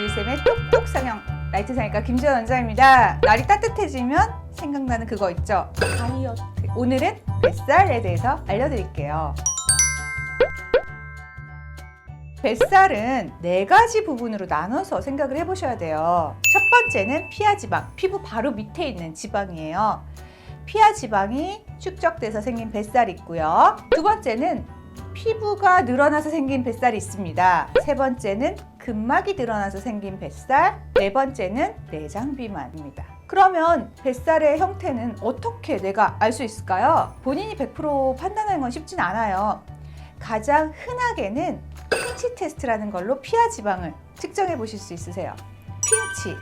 주일쌤의 똑똑 성형 라이트 성형외과 김지연 원장입니다. 날이 따뜻해지면 생각나는 그거 있죠? 다이어트. 오늘은 뱃살에 대해서 알려드릴게요. 뱃살은 4가지 부분으로 나눠서 생각을 해보셔야 돼요. 첫 번째는 피하지방, 피부 바로 밑에 있는 지방이에요. 피하지방이 축적돼서 생긴 뱃살이 있고요. 두 번째는 피부가 늘어나서 생긴 뱃살이 있습니다. 세 번째는 근막이 늘어나서 생긴 뱃살, 네 번째는 내장 비만입니다. 그러면 뱃살의 형태는 어떻게 내가 알 수 있을까요? 본인이 100% 판단하는 건 쉽진 않아요. 가장 흔하게는 핀치 테스트라는 걸로 피하지방을 측정해 보실 수 있으세요. 핀치,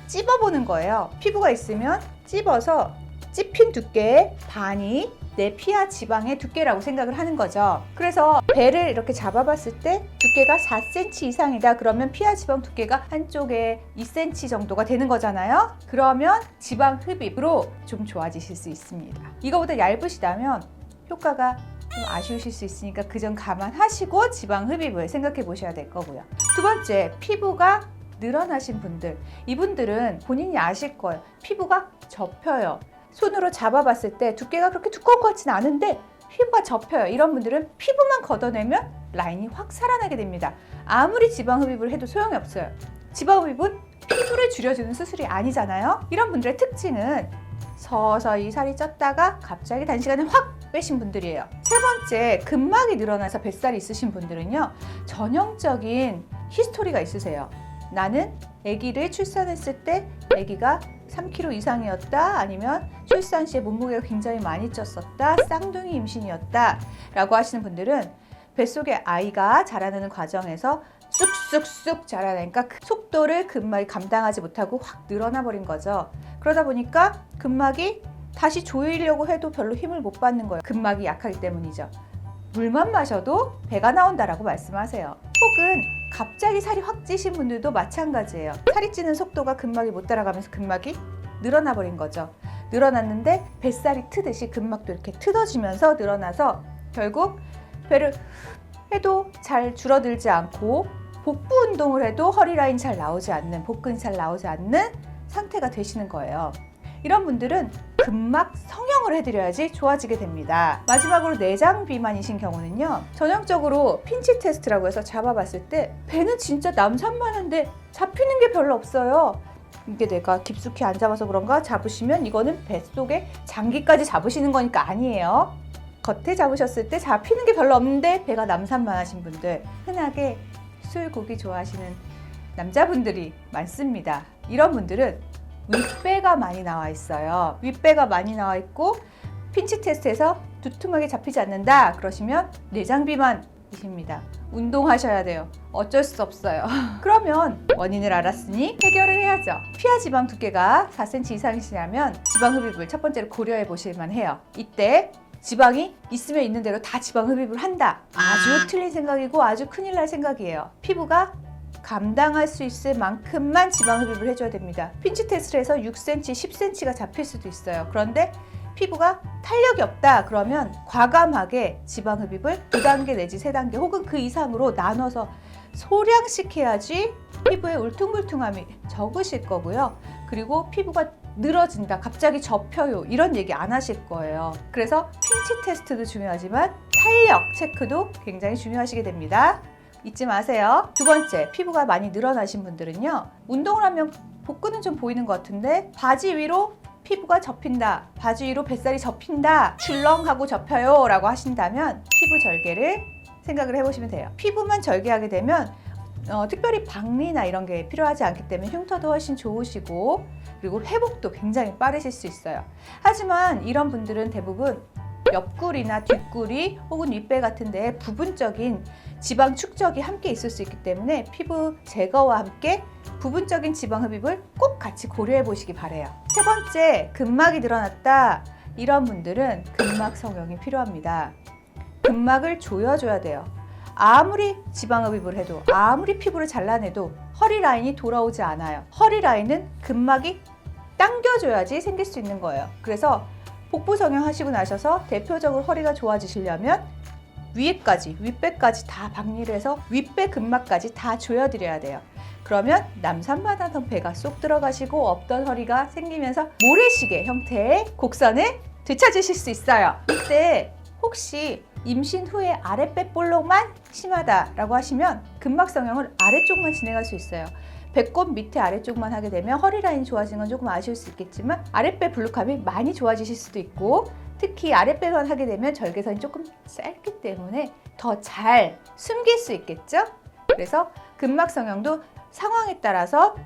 찝어보는 거예요. 피부가 있으면 찝어서 찝힌 두께의 반이 내 피하지방의 두께라고 생각을 하는 거죠. 그래서 배를 이렇게 잡아봤을 때 두께가 4cm 이상이다. 그러면 피하지방 두께가 한쪽에 2cm 정도가 되는 거잖아요. 그러면 지방 흡입으로 좀 좋아지실 수 있습니다. 이거보다 얇으시다면 효과가 좀 아쉬우실 수 있으니까 그 점 감안하시고 지방 흡입을 생각해 보셔야 될 거고요. 두 번째, 피부가 늘어나신 분들. 이분들은 본인이 아실 거예요. 피부가 접혀요. 손으로 잡아봤을 때 두께가 그렇게 두꺼운 것 같지는 않은데 피부가 접혀요. 이런 분들은 피부만 걷어내면 라인이 확 살아나게 됩니다. 아무리 지방 흡입을 해도 소용이 없어요. 지방 흡입은 피부를 줄여주는 수술이 아니잖아요. 이런 분들의 특징은 서서히 살이 쪘다가 갑자기 단시간에 확 빼신 분들이에요. 세 번째, 근막이 늘어나서 뱃살이 있으신 분들은요, 전형적인 히스토리가 있으세요. 나는 아기를 출산했을 때 아기가 3kg 이상이었다, 아니면 출산 시에 몸무게가 굉장히 많이 쪘었다, 쌍둥이 임신이었다 라고 하시는 분들은 뱃속에 아이가 자라나는 과정에서 쑥쑥쑥 자라나니까 그 속도를 근막이 감당하지 못하고 확 늘어나 버린 거죠. 그러다 보니까 근막이 다시 조이려고 해도 별로 힘을 못 받는 거예요. 근막이 약하기 때문이죠. 물만 마셔도 배가 나온다라고 말씀하세요. 혹은 갑자기 살이 확 찌신 분들도 마찬가지예요. 살이 찌는 속도가 근막이 못 따라가면서 근막이 늘어나 버린 거죠. 늘어났는데 뱃살이 트듯이 근막도 이렇게 틀어지면서 늘어나서 결국 배를 해도 잘 줄어들지 않고 복부 운동을 해도 허리 라인 잘 나오지 않는, 복근이 잘 나오지 않는 상태가 되시는 거예요. 이런 분들은 근막 성형을 해드려야지 좋아지게 됩니다. 마지막으로 내장 비만이신 경우는요, 전형적으로 핀치 테스트라고 해서 잡아봤을 때 배는 진짜 남산만한데 잡히는 게 별로 없어요. 이게 내가 깊숙이 안 잡아서 그런가? 잡으시면 이거는 뱃속에 장기까지 잡으시는 거니까 아니에요. 겉에 잡으셨을 때 잡히는 게 별로 없는데 배가 남산만 하신 분들, 흔하게 술, 고기 좋아하시는 남자분들이 많습니다. 이런 분들은 윗배가 많이 나와 있어요. 윗배가 많이 나와 있고 핀치 테스트에서 두툼하게 잡히지 않는다 그러시면 내장 비만이십니다. 운동하셔야 돼요. 어쩔 수 없어요. 그러면 원인을 알았으니 해결을 해야죠. 피하지방 두께가 4cm 이상이시라면 지방 흡입을 첫 번째로 고려해 보실 만해요. 이때 지방이 있으면 있는 대로 다 지방 흡입을 한다. 아주 틀린 생각이고 아주 큰일 날 생각이에요. 피부가 감당할 수 있을 만큼만 지방 흡입을 해줘야 됩니다. 핀치 테스트를 해서 6cm, 10cm가 잡힐 수도 있어요. 그런데 피부가 탄력이 없다 그러면 과감하게 지방 흡입을 2단계 내지 3단계 혹은 그 이상으로 나눠서 소량씩 해야지 피부의 울퉁불퉁함이 적으실 거고요. 그리고 피부가 늘어진다, 갑자기 접혀요, 이런 얘기 안 하실 거예요. 그래서 핀치 테스트도 중요하지만 탄력 체크도 굉장히 중요하시게 됩니다. 잊지 마세요. 두 번째, 피부가 많이 늘어나신 분들은요, 운동을 하면 복근은 좀 보이는 것 같은데 바지 위로 피부가 접힌다, 바지 위로 뱃살이 접힌다, 출렁하고 접혀요 라고 하신다면 피부 절개를 생각을 해보시면 돼요. 피부만 절개하게 되면 특별히 박리나 이런 게 필요하지 않기 때문에 흉터도 훨씬 좋으시고 그리고 회복도 굉장히 빠르실 수 있어요. 하지만 이런 분들은 대부분 옆구리나 뒷구리 혹은 윗배 같은 데 부분적인 지방 축적이 함께 있을 수 있기 때문에 피부 제거와 함께 부분적인 지방 흡입을 꼭 같이 고려해 보시기 바래요. 세 번째, 근막이 늘어났다. 이런 분들은 근막 성형이 필요합니다. 근막을 조여줘야 돼요. 아무리 지방 흡입을 해도 아무리 피부를 잘라내도 허리 라인이 돌아오지 않아요. 허리 라인은 근막이 당겨줘야지 생길 수 있는 거예요. 그래서 복부 성형하시고 나셔서 대표적으로 허리가 좋아지시려면 위에까지, 윗배까지 다 박리를 해서 윗배 근막까지 다 조여드려야 돼요. 그러면 남산만하던 배가 쏙 들어가시고 없던 허리가 생기면서 모래시계 형태의 곡선을 되찾으실 수 있어요. 이때 혹시 임신 후에 아랫배 볼록만 심하다라고 하시면 근막성형을 아래쪽만 진행할 수 있어요. 배꼽 밑에 아래쪽만 하게 되면 허리 라인이 좋아지는 건 조금 아쉬울 수 있겠지만 아랫배 블룩함이 많이 좋아지실 수도 있고, 특히 아랫배만 하게 되면 절개선이 조금 짧기 때문에 더 잘 숨길 수 있겠죠? 그래서 근막성형도 상황에 따라서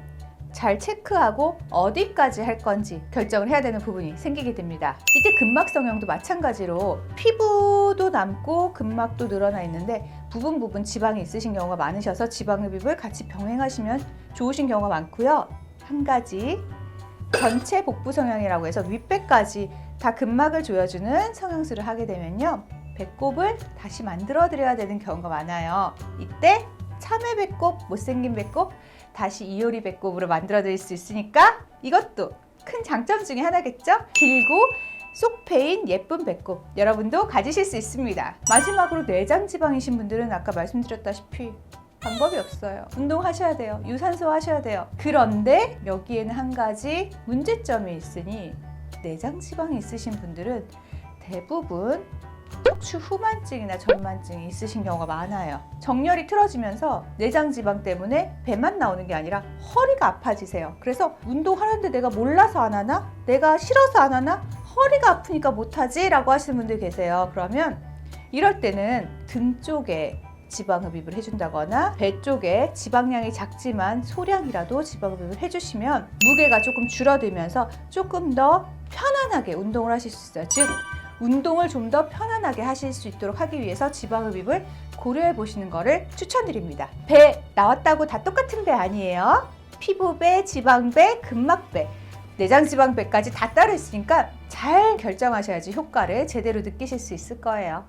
잘 체크하고 어디까지 할 건지 결정을 해야 되는 부분이 생기게 됩니다. 이때 근막성형도 마찬가지로 피부도 남고 근막도 늘어나 있는데 부분 지방이 있으신 경우가 많으셔서 지방흡입을 같이 병행하시면 좋으신 경우가 많고요. 한 가지 전체 복부 성형이라고 해서 윗배까지 다 근막을 조여주는 성형술을 하게 되면요, 배꼽을 다시 만들어 드려야 되는 경우가 많아요. 이때 참외 배꼽, 못생긴 배꼽 다시 이효리 배꼽으로 만들어 드릴 수 있으니까 이것도 큰 장점 중에 하나겠죠? 길고 쏙 패인 예쁜 배꼽 여러분도 가지실 수 있습니다. 마지막으로 내장 지방이신 분들은 아까 말씀드렸다시피 방법이 없어요. 운동하셔야 돼요. 유산소 하셔야 돼요. 그런데 여기에는 한 가지 문제점이 있으니, 내장 지방이 있으신 분들은 대부분 척추 후만증이나 전만증이 있으신 경우가 많아요. 정렬이 틀어지면서 내장 지방 때문에 배만 나오는 게 아니라 허리가 아파지세요. 그래서 운동하는데 내가 몰라서 안 하나? 내가 싫어서 안 하나? 허리가 아프니까 못하지? 라고 하시는 분들 계세요. 그러면 이럴 때는 등 쪽에 지방흡입을 해준다거나 배 쪽에 지방량이 작지만 소량이라도 지방흡입을 해주시면 무게가 조금 줄어들면서 조금 더 편안하게 운동을 하실 수 있어요. 즉 운동을 좀 더 편안하게 하실 수 있도록 하기 위해서 지방흡입을 고려해 보시는 것을 추천드립니다. 배 나왔다고 다 똑같은 배 아니에요. 피부배, 지방배, 근막배, 내장지방배까지 다 따로 있으니까 잘 결정하셔야지 효과를 제대로 느끼실 수 있을 거예요.